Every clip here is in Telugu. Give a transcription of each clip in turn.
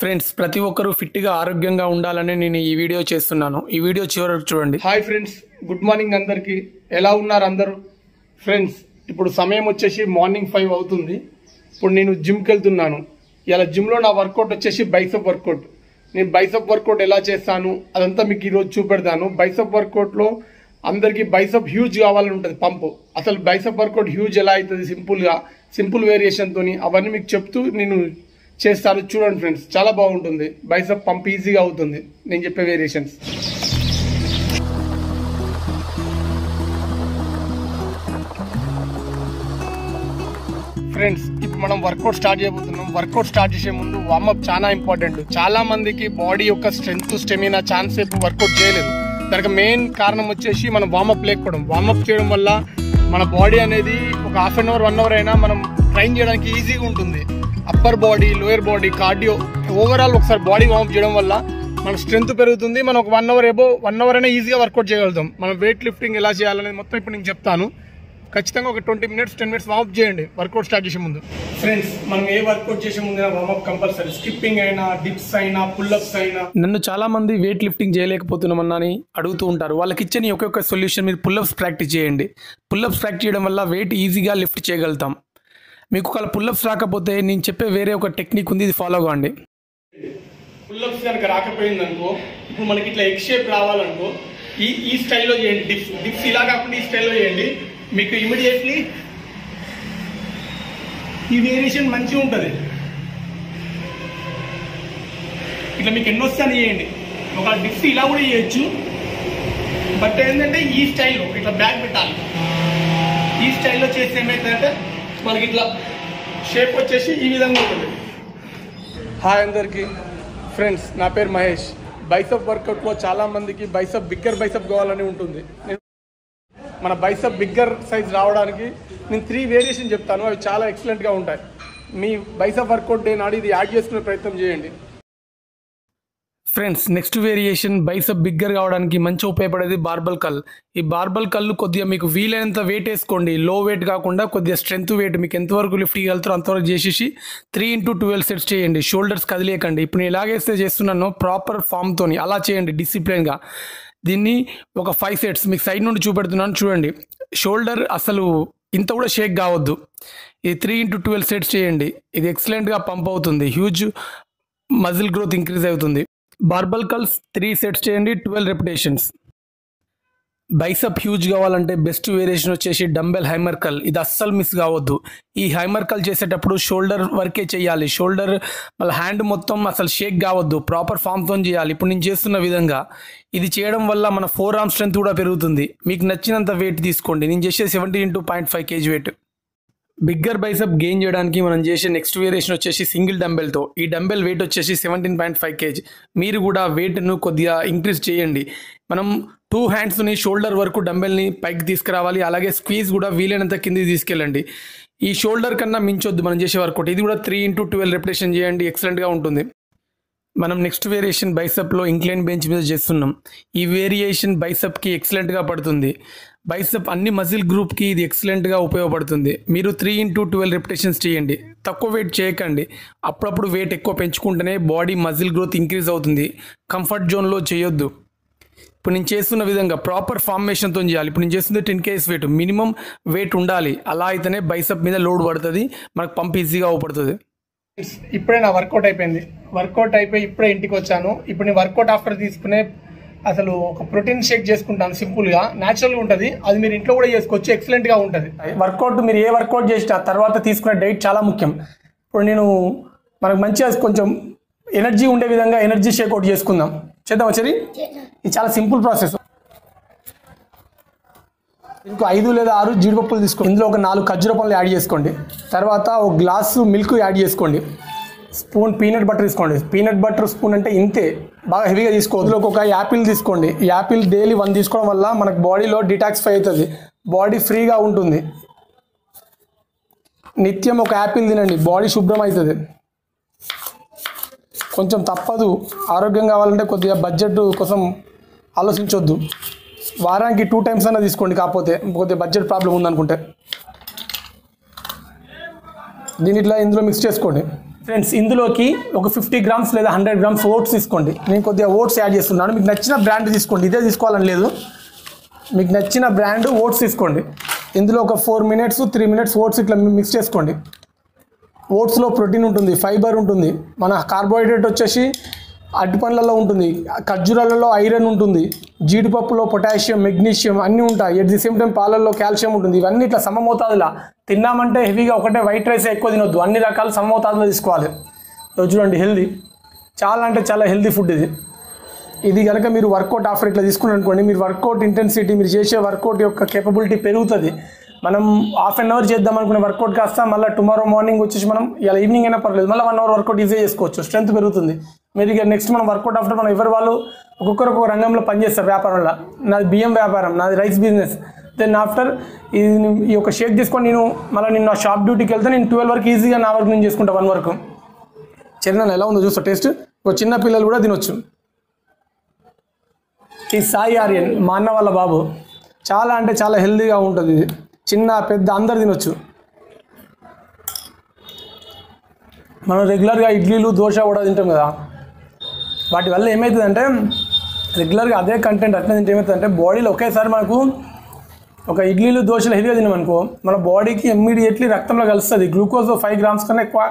ఫ్రెండ్స్ ప్రతి ఒక్కరూ ఫిట్గా ఆరోగ్యంగా ఉండాలని నేను ఈ వీడియో చేస్తున్నాను. ఈ వీడియో చివరకు చూడండి. హాయ్ ఫ్రెండ్స్, గుడ్ మార్నింగ్ అందరికి. ఎలా ఉన్నారు అందరూ? ఫ్రెండ్స్ ఇప్పుడు సమయం వచ్చేసి మార్నింగ్ 5 అవుతుంది. ఇప్పుడు నేను జిమ్కి వెళ్తున్నాను. ఇలా జిమ్లో నా వర్కౌట్ వచ్చేసి బైసెప్ వర్కౌట్. నేను బైసెప్ వర్కౌట్ ఎలా చేస్తాను అదంతా మీకు ఈరోజు చూపెడతాను. బైసెప్ వర్కౌట్లో అందరికీ బైసెప్ హ్యూజ్ కావాలని ఉంటుంది పంపు. అసలు బైసెప్ వర్కౌట్ హ్యూజ్ ఎలా అవుతుంది సింపుల్ వేరియేషన్తో అవన్నీ మీకు చెప్తూ నేను చేస్తాను. చూడండి ఫ్రెండ్స్, చాలా బాగుంటుంది. బైసెప్ పంప్ ఈజీగా అవుతుంది నేను చెప్పే వేరియేషన్స్. ఫ్రెండ్స్ ఇప్పుడు మనం వర్కౌట్ స్టార్ట్ చేయబోతున్నాం. వర్కౌట్ స్టార్ట్ చేసే ముందు వార్మప్ చాలా ఇంపార్టెంట్. చాలా మందికి బాడీ యొక్క స్ట్రెంగ్త్ స్టెమినా ఛాన్స్ సేపు వర్కౌట్ చేయలేదు. దానికి మెయిన్ కారణం వచ్చేసి మనం వార్మప్ లేకపోవడం. వార్మప్ చేయడం వల్ల మన బాడీ అనేది ఒక హాఫ్ అన్ అవర్ 1 అవర్ అయినా మనం ట్రైన్ చేయడానికి ఈజీగా ఉంటుంది. Upper body, lower body, cardio, overall ఒకసారి బాడీ వార్మప్ చేయడం వల్ల మన స్ట్రెంత్ పెరుగుతుంది. మనం ఒక 1 అవర్ అయినా ఈజీగా వర్కౌట్ చేయగలుగుతాం. మనం వెయిట్ లిఫ్టింగ్ ఎలా చేయాలనేది మొత్తం ఇప్పుడు నేను చెప్తాను. ఖచ్చితంగా ఒక 20 మినిట్స్ 10 మినిట్స్ వార్మప్ చేయండి వర్కౌట్ స్టార్ట్ చేసే ముందు. ఫ్రెండ్స్ మనం ఏ వర్కౌట్ చేసే ముందు వార్మప్ కంపల్సరీ. స్కిప్పింగ్ అయినా, డిప్స్ అయినా, పుల్అప్స్ అయినా. నన్ను చాలా మంది వెయిట్ లిఫ్టింగ్ చేయలేకపోతున్నామని అడుగుతూ ఉంటారు. వాళ్ళకి ఇచ్చే ఒక్కొక్క సొల్యూషన్, మీరు పుల్అప్స్ ప్రాక్టీస్ చేయండి. పుల్అప్స్ ప్రాక్టీస్ చేయడం వల్ల వెయిట్ ఈజీగా లిఫ్ట్ చేయగలుగుతాం. మీకు ఒకవేళ పుల్అప్స్ రాకపోతే నేను చెప్పే వేరే ఒక టెక్నిక్ ఉంది, ఇది ఫాలో కావండి. పుల్అప్స్ కనుక రాకపోయింది అనుకో, ఇప్పుడు మనకి ఇట్లా ఎగ్ షేప్ రావాలనుకో ఈ స్టైల్లో చేయండి. డిప్స్ ఇలా కాకుండా ఈ స్టైల్లో చేయండి. మీకు ఇమీడియట్లీ ఈ వేరియేషన్ మంచిగా ఉంటుంది. ఇట్లా మీకు ఎన్నో వస్తాను చేయండి. ఒక డిప్స్ ఇలా కూడా చేయొచ్చు. బట్ ఏంటంటే ఈ స్టైల్లో ఇట్లా బ్యాక్ పెట్టాలి. ఈ స్టైల్లో చేస్తే ఏమైందంటే మనకి ఇట్లా షేప్ వచ్చేసి ఈ విధంగా ఉంటుంది. హాయ్ అందరికీ ఫ్రెండ్స్, నా పేరు మహేష్. బైసెప్ వర్కౌట్లో చాలామందికి బిగ్గర్ బైసెప్ కావాలని ఉంటుంది. మన బైసెప్ బిగ్గర్ సైజ్ రావడానికి నేను 3 వేరియేషన్ చెప్తాను. అవి చాలా ఎక్సలెంట్గా ఉంటాయి. మీ బైసెప్ వర్కౌట్ డే నాడు ఇది యాడ్ చేసుకునే ప్రయత్నం చేయండి. Friends next variation bicep bigger కావడానికి మంచి ఉపయోగపడేది బార్బల్ కల్. ఈ బార్బల్ కళ్ళు కొద్దిగా మీకు వీలైనంత వెయిట్ వేసుకోండి. లో వెయిట్ కాకుండా కొద్దిగా స్ట్రెంత్ వెయిట్ మీకు ఎంతవరకు లిఫ్ట్ చేయగలుగుతారో అంతవరకు చేసేసి 3x12 సెట్స్ చేయండి. షోల్డర్స్ కదిలేయకండి. ఇప్పుడు నేను ఎలాగైతే చేస్తున్నానో ప్రాపర్ ఫామ్తో అలా చేయండి డిసిప్లిన్గా. దీన్ని ఒక 5 సెట్స్ మీకు సైడ్ నుండి చూపెడుతున్నాను చూడండి. షోల్డర్ అసలు ఇంత కూడా షేక్ కావద్దు. ఇది 3x12 సెట్స్ చేయండి. ఇది ఎక్సలెంట్గా పంప్ అవుతుంది. హ్యూజ్ మజిల్ గ్రోత్ ఇంక్రీజ్ అవుతుంది. బార్బల్ కల్స్ 3 సెట్స్ చేయండి, 12 రెపిటేషన్స్. బైసెప్ హ్యూజ్ కావాలంటే బెస్ట్ వేరియేషన్ వచ్చేసి డంబెల్ హైమర్ కల్. ఇది అస్సలు మిస్ కావద్దు. ఈ హైమర్ కల్ చేసేటప్పుడు షోల్డర్ వర్కే చేయాలి. షోల్డర్ మళ్ళీ హ్యాండ్ మొత్తం అసలు షేక్ కావద్దు. ప్రాపర్ ఫామ్తో చేయాలి. ఇప్పుడు నేను చేస్తున్న విధంగా ఇది చేయడం వల్ల మన 4 ఆర్మ్ స్ట్రెంత్ కూడా పెరుగుతుంది. మీకు నచ్చినంత వెయిట్ తీసుకోండి. నేను చేసే 70 kg weight. Bigger bicep gain చేయడానికి మనం చేసే నెక్స్ట్ వేరియేషన్ వచ్చేసి సింగిల్ డంబెల్తో. ఈ డంబెల్ వెయిట్ వచ్చేసి 17.5 kg. మీరు కూడా వెయిట్ను కొద్దిగా ఇంక్రీజ్ చేయండి. మనం 2 హ్యాండ్స్ని షోల్డర్ వరకు డంబెల్ని పైకి తీసుకురావాలి. అలాగే స్క్వీజ్ కూడా వీలైనంత కిందికి తీసుకెళ్ళండి. ఈ షోల్డర్ కన్నా మించొద్దు మనం చేసే వర్కౌట్. ఇది కూడా 3x12 రెపిటేషన్ చేయండి. ఎక్సలెంట్గా ఉంటుంది. మనం నెక్స్ట్ వేరియేషన్ బైసెప్లో ఇంక్లైన్ బెంచ్ మీద చేస్తున్నాం. ఈ వేరియేషన్ బైసెప్కి ఎక్సలెంట్గా పడుతుంది. బైసెప్ అన్ని మజిల్ గ్రూప్కి ఇది ఎక్సలెంట్గా ఉపయోగపడుతుంది. మీరు 3x12 రెపిటేషన్స్ చేయండి. తక్కువ వెయిట్ చేయకండి. అప్పుడప్పుడు వెయిట్ ఎక్కువ పెంచుకుంటేనే బాడీ మజిల్ గ్రోత్ ఇంక్రీజ్ అవుతుంది. కంఫర్ట్ జోన్లో చేయొద్దు. ఇప్పుడు నేను చేస్తున్న విధంగా ప్రాపర్ ఫార్మేషన్తో చేయాలి. ఇప్పుడు నేను చేస్తుంది 10 kg వెయిట్. మినిమం వెయిట్ ఉండాలి. అలా అయితేనే బైసెప్ మీద లోడ్ పడుతుంది, మనకు పంప్ ఈజీగా అవపడుతుంది. ఇప్పుడే నా వర్కౌట్ అయిపోయింది. వర్కౌట్ అయిపోయి ఇప్పుడే ఇంటికి వచ్చాను. ఇప్పుడు నేను వర్కౌట్ ఆఫ్టర్ తీసుకునే అసలు ఒక ప్రోటీన్ షేక్ చేసుకుంటాను. సింపుల్గా, న్యాచురల్గా ఉంటుంది. అది మీరు ఇంట్లో కూడా చేసుకోవచ్చు. ఎక్సలెంట్గా ఉంటుంది. వర్కౌట్ మీరు ఏ వర్కౌట్ చేసినా తర్వాత తీసుకునే డైట్ చాలా ముఖ్యం. ఇప్పుడు నేను మనకు మంచిగా కొంచెం ఎనర్జీ ఉండే విధంగా ఎనర్జీ షేక్ అవుట్ చేసుకుందాం. చేద్దాం సరే. ఇది చాలా సింపుల్ ప్రాసెస్. ఇంకో 5 లేదా 6 జీడిపప్పులు తీసుకోండి. ఇందులో ఒక 4 ఖర్జూర పండ్లు యాడ్ చేసుకోండి. తర్వాత ఒక గ్లాసు మిల్క్ యాడ్ చేసుకోండి. స్పూన్ పీనట్ బటర్ తీసుకోండి. పీనట్ బటర్ స్పూన్ అంటే ఇంతే, బాగా హెవీగా తీసుకోవద్దు. ఇందులో ఒక యాపిల్ తీసుకోండి. ఈ యాపిల్ డైలీ 1 తీసుకోవడం వల్ల మనకు బాడీలో డిటాక్సిఫై అవుతుంది. బాడీ ఫ్రీగా ఉంటుంది. నిత్యం ఒక యాపిల్ తినండి, బాడీ శుభ్రం అవుతుంది. కొంచెం తప్పదు. ఆరోగ్యం కావాలంటే కొద్దిగా బడ్జెట్ కోసం ఆలోచించొద్దు. వారానికి 2 టైమ్స్ అయినా తీసుకోండి. కాకపోతే కొద్దిగా బడ్జెట్ ప్రాబ్లం ఉందనుకుంటే దీని ఇట్లా ఇందులో మిక్స్ చేసుకోండి. ఫ్రెండ్స్ ఇందులోకి ఒక 50 గ్రామ్స్ లేదా 100 గ్రామ్స్ ఓట్స్ తీసుకోండి. నేను కొద్దిగా ఓట్స్ యాడ్ చేస్తున్నాను. మీకు నచ్చిన బ్రాండ్ తీసుకోండి, ఇదే తీసుకోవాలని లేదు. మీకు నచ్చిన బ్రాండ్ ఓట్స్ తీసుకోండి. ఇందులో ఒక 4 మినిట్స్ 3 మినిట్స్ ఓట్స్ ఇట్లా మిక్స్ చేసుకోండి. ఓట్స్లో ప్రోటీన్ ఉంటుంది, ఫైబర్ ఉంటుంది, మన కార్బోహైడ్రేట్ వచ్చేసి అరటిపండ్లలో ఉంటుంది, ఖర్జూరాలలో ఐరన్ ఉంటుంది, జీడిపప్పులో పొటాషియం, మెగ్నీషియం అన్నీ ఉంటాయి. ఎట్ ది సేమ్ టైం పాలల్లో కాల్షియం ఉంటుంది. ఇవన్నీ ఇట్లా సమమోతాదులా తిన్నామంటే హెవీగా ఒకటే వైట్ రైస్ ఎక్కువ తినొద్దు, అన్ని రకాల సమమోతాదులో తీసుకోవాలి. చూడండి హెల్దీ, చాలా అంటే చాలా హెల్దీ ఫుడ్ ఇది. ఇది కనుక మీరు వర్కౌట్ ఆఫర్ ఇట్లా తీసుకుని అనుకోండి, మీరు వర్కౌట్ ఇంటెన్సిటీ, మీరు చేసే వర్కౌట్ యొక్క కేపబిలిటీ పెరుగుతుంది. మనం హాఫ్ అన్ అవర్ చేద్దాం అనుకునే వర్కౌట్ కాస్త మళ్ళీ టుమారో మార్నింగ్ వచ్చేసి మనం ఇలా ఈవినింగ్ అయినా పర్లేదు మళ్ళీ 1 అవర్ వర్కౌట్ ఈజీ చేసుకోవచ్చు, స్ట్రెంత్ పెరుగుతుంది. మీరు ఇక నెక్స్ట్ మనం వర్కౌట్ ఆఫ్టర్ మనం ఎవరు వాళ్ళు ఒక్కొక్కరు ఒక్కొక్క రంగంలో పనిచేస్తారు వ్యాపారంలో. నాది బియ్యం వ్యాపారం, నాది రైస్ బిజినెస్. దెన్ ఆఫ్టర్ ఈ యొక్క షేక్ తీసుకొని నేను నా షాప్ డ్యూటీకి వెళ్తే నేను 12 వరకు ఈజీగా నా వర్క్ నేను చేసుకుంటా 1 వరకు. చిన్న ఎలా ఉందో చూస్తా టేస్ట్. ఒక చిన్న పిల్లలు కూడా తినొచ్చు. ఈ సాయి ఆర్యన్ మా అన్న వాళ్ళ బాబు, చాలా అంటే చాలా హెల్తీగా ఉంటుంది. ఇది చిన్న పెద్ద అందరు తినొచ్చు. మనం రెగ్యులర్గా ఇడ్లీలు దోశ కూడా తింటాం కదా, వాటి వల్ల ఏమవుతుందంటే రెగ్యులర్గా అదే కంటెంట్ అట్లా తింటే ఏమవుతుందంటే బాడీలో ఒకేసారి మనకు ఒక ఇడ్లీలు దోశలు హెవీగా తిన్నామనుకో మన బాడీకి ఇమ్మీడియట్లీ రక్తంలో కలుస్తుంది. గ్లూకోజ్ 5 గ్రామ్స్ కన్నా ఎక్కువ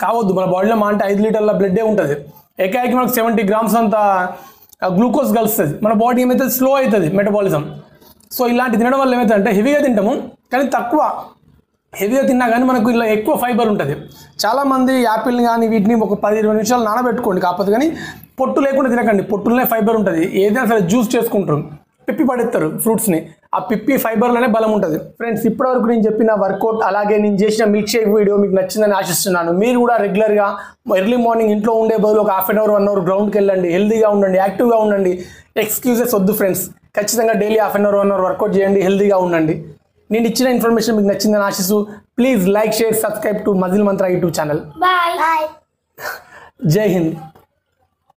కావద్దు మన బాడీలో. మా అంటే 5 లీటర్ల బ్లడ్డే ఉంటుంది. ఏకాకి మనకు 70 గ్రామ్స్ అంత గ్లూకోజ్ కలుస్తుంది. మన బాడీ ఏమైతే స్లో అవుతుంది మెటబాలిజం. సో ఇలాంటి తినడం వల్ల ఏమవుతుందంటే హెవీగా తింటాము కానీ తక్కువ, హెవీగా తిన్నా కానీ మనకు ఇలా ఎక్కువ ఫైబర్ ఉంటుంది. చాలామంది యాపిల్ని కానీ వీటిని ఒక 10-20 నిమిషాలు నానబెట్టుకోండి. కాకపోతే కానీ పొట్టు లేకుండా తినకండి, పొట్టులోనే ఫైబర్ ఉంటుంది. ఏదైనా సరే జ్యూస్ చేసుకుంటారు, పిప్పి పడేస్తారు ఫ్రూట్స్ని, ఆ పిప్పి ఫైబర్లోనే బలం ఉంటుంది. ఫ్రెండ్స్ ఇప్పటివరకు నేను చెప్పిన వర్కౌట్ అలాగే నేను చేసిన మిల్క్ షేక్ వీడియో మీకు నచ్చిందని ఆశిస్తున్నాను. మీరు కూడా రెగ్యులర్గా ఎర్లీ మార్నింగ్ ఇంట్లో ఉండే బదులు ఒక హాఫ్ అన్ అవర్ 1 అవర్ గ్రౌండ్కి వెళ్ళండి, హెల్తీగా ఉండండి, యాక్టివ్గా ఉండండి. ఎక్స్క్యూజెస్ వద్దు ఫ్రెండ్స్, ఖచ్చితంగా daily half an hour 1 hour workout చేయండి, హెల్తీగా ఉండండి. నేను ఇచ్చిన ఇన్ఫర్మేషన్ మీకు నచ్చిందని ఆశిస్తూ please like share subscribe to Muscle Mantra YouTube channel. Bye. జై హింద్.